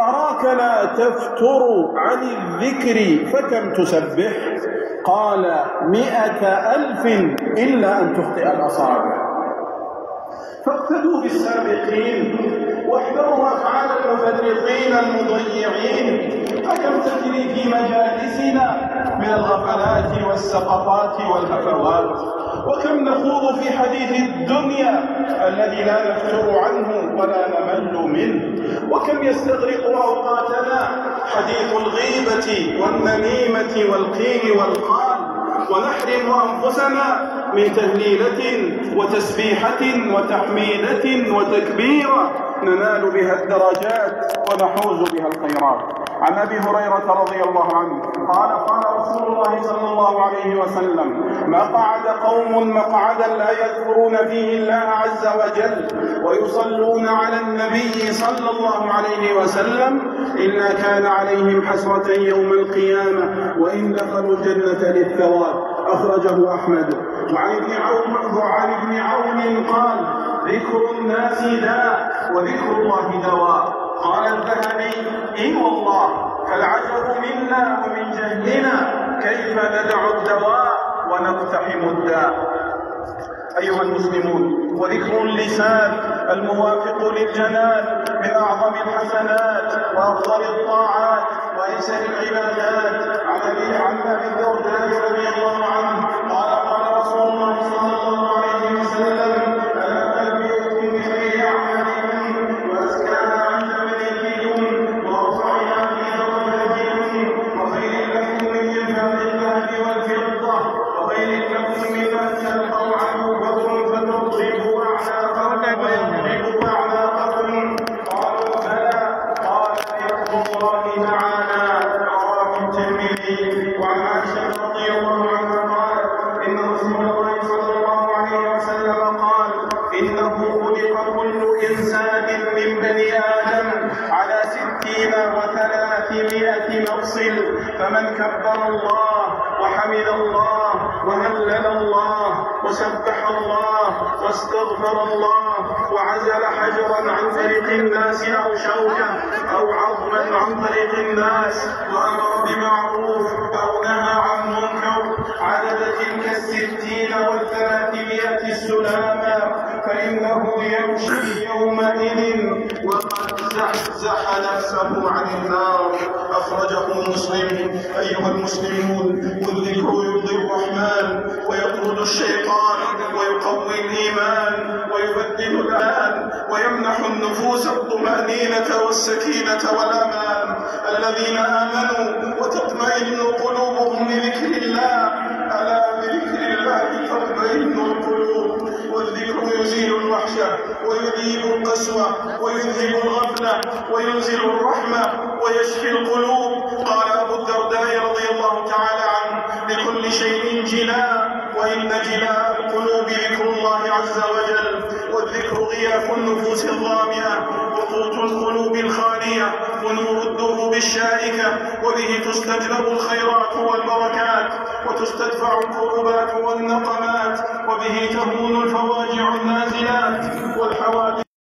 أراك لا تفتر عن الذكر فكم تسبح؟ قال 100,000 إلا أن تخطئ الأصابع. فاقتدوا بالسابقين واحذروا أفعال المفرطين المضيعين. فكم تجري في مجالسنا من الغفلات والسقطات والهفوات، وكم نخوض في حديث الدنيا الذي لا نفتر عنه ولا نمل منه، وكم يستغرق أوقاتنا حديث الغيبة والنميمة والقيل والقال، ونحرم أنفسنا من تهليلة وتسبيحة وتحميدة وتكبيرة ننال بها الدرجات ونحوز بها الخيرات. عن أبي هريرة رضي الله عنه قال قال رسول الله صلى الله عليه وسلم: ما قعد قوم مقعدا لا يذكرون فيه الله عز وجل ويصلون على النبي صلى الله عليه وسلم إلا كان عليهم حسرة يوم القيامة وإن دخلوا الجنة للثواب. أخرجه أحمد. وعن ابن عون قال: ذكر الناس داء وذكر الله دواء. قال الذهبي: إي والله، فالعجب منا ومن جهلنا كيف ندع الدواء ونقتحم الداء. أيها المسلمون، وذكر اللسان الموافق للجنان من أعظم الحسنات وأفضل الطاعات وأيسر العبادات. عن أبي الدرداء رضي الله عنه قال قال رسول الله صلى الله عليه وسلم: ألا أنبئكم بخير أعمالكم وأزكاها عند مليككم وأرفعها في درجاتكم وخير لكم من جنة الذهب والفضة وخير لكم من أن تلقوا عدوكم فتضربوا أعناقكم ويضربوا أعناقكم. قالوا بلى. قال: يرضى الله تعالى. رواه الترمذي. وعن عائشة رضي الله عنها قالت: إن رسول الله صلى الله عليه وسلم قال: إنه خلق كل إنسان من بني آدم على 60 و300 مفصل، فمن كبر الله وحمد الله وهلل الله وسبح الله واستغفر الله وعزل حجرا عن طريق الناس أو شوكة أو عظما عن طريق الناس وأمر بمعروف أو نهى عن منكر عدد تلك 60 و300 السلامة فإنه يمشي يومئذ وقد زحزح نفسه عن النار. أخرجه مسلم. أيها المسلمون، الذكر يرضي الرحمن ويطرد الشيطان ويقوي الإيمان ويبدل الآن ويمنح النفوس الطمأنينة والسكينة والأمان. الذين آمنوا وتطمئن قلوبهم بذكر الله، ألا بذكر الله تطمئن القلوب. والذكر يزيل الوحشة ويذيب القسوة ويذهب الغفلة وينزل الرحمة ويشفي القلوب. قال أبو الدرداء رضي الله تعالى عنه: لكل شيء جلاء، وإن جلاء القلوب ذكر الله عز وجل. والذكر غياث النفوس الظامئة وقوت القلوب الخالية ونور الدروب الشائكة، وبه تستجلب الخيرات والبركات وتستدفع الكربات والنقمات، وبه تهون الفواجع النازلات والحوادث